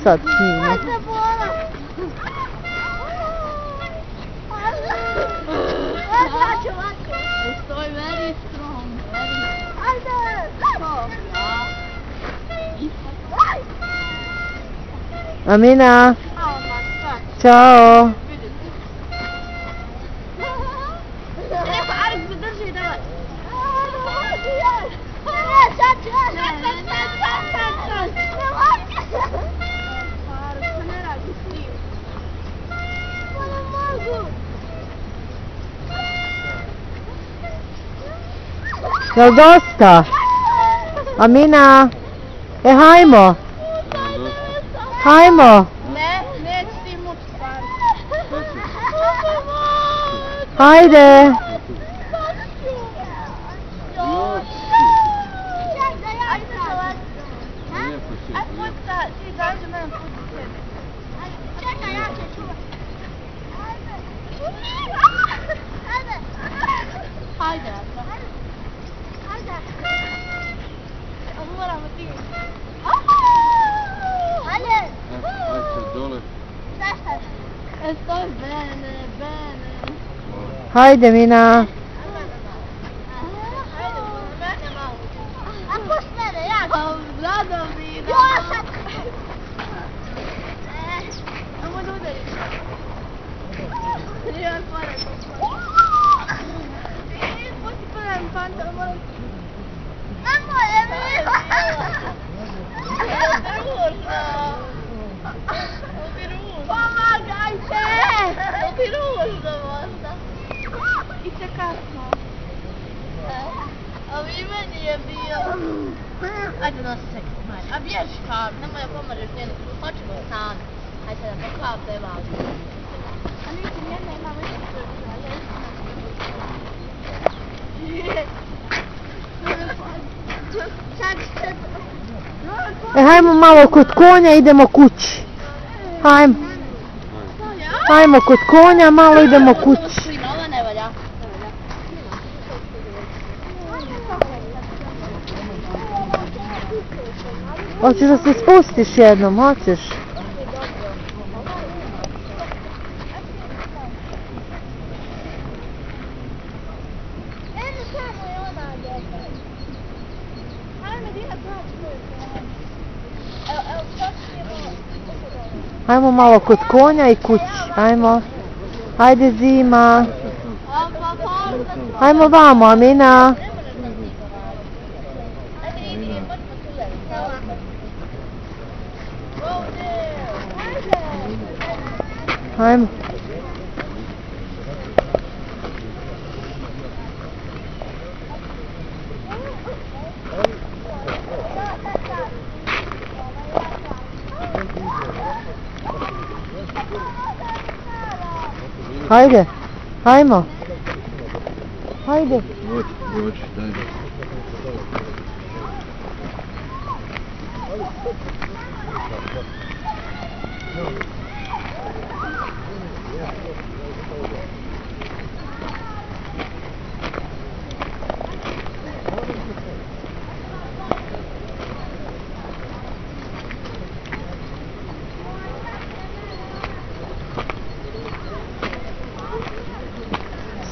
Sad snima. Stoj very strong. Amina. Ćao. Jel dosta? Amina? Hajmo! Hajmo! Ne, neće ti mući stvari. Hajde! Hajde. Moramo ti. Hajde. Hajde dole. Stoj, bene. Hajde, Mina! A pusti mene, ja ću. Gledam mi. Jo, sad. Ovo da udariš. Nije pored. Pusti pored pantalon. Nemoj, Emila. Pomagajte! Ti ružno možda. I se kasno. A vi meni je bio. Ajde nosi se kod. A bježi kak, nemoj da pomaraš njenu. Hoćemo sami. Ajde da pokao pevali. A nisi nijedna ima više srpska. Hajmo malo kod konja, idemo kući. Hajmo. Hajmo kod konja, malo idemo kući. Ovo ne valja. Hoćeš da se spustiš jednom, hoćeš? Hajmo malo kod konja i kući, hajmo. Hajde Zima. Hajmo vamo, Amina. Hajmo. Hajde, hajmo. Hajde. Dođi, daj.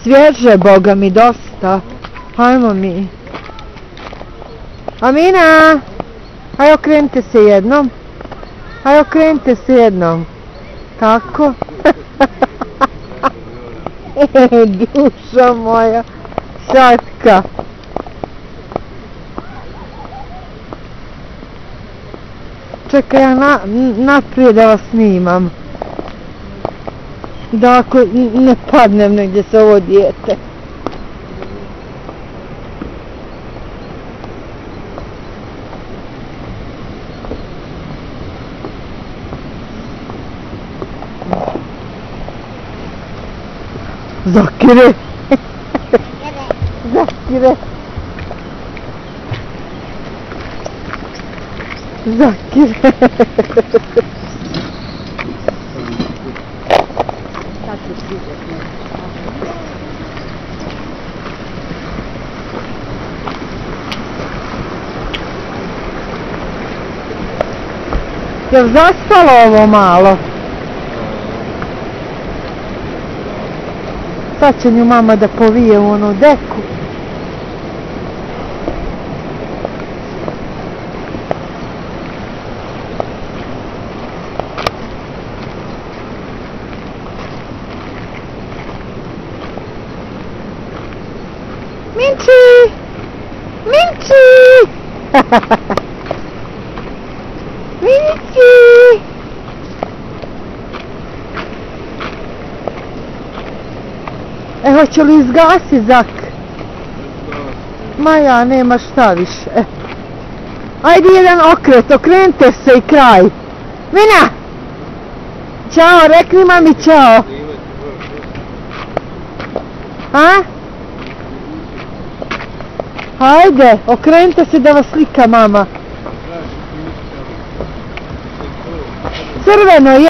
Svježe, Boga mi, dosta. Hajmo mi. Amina! Haj okrenite se jednom. Haj okrenite se jednom. Tako. Duša moja. Šatka. Čekaj, ja naprijed da vas snimam. Da ako ne padnem negdje sa ovo dijete. Zakire! Zakire! Zakire! Jel zaspalo ovo malo? Sad će nju mama da povije u onu deku. Minči! Minči! Minči! Hoće li izgasi Zak? Ma ja, nema šta više. Ajde jedan okret, okrenite se i kraj. Mina! Ćao, rekni mami ćao. A? Hajde, okrenite se da vas slika mama. Crveno je.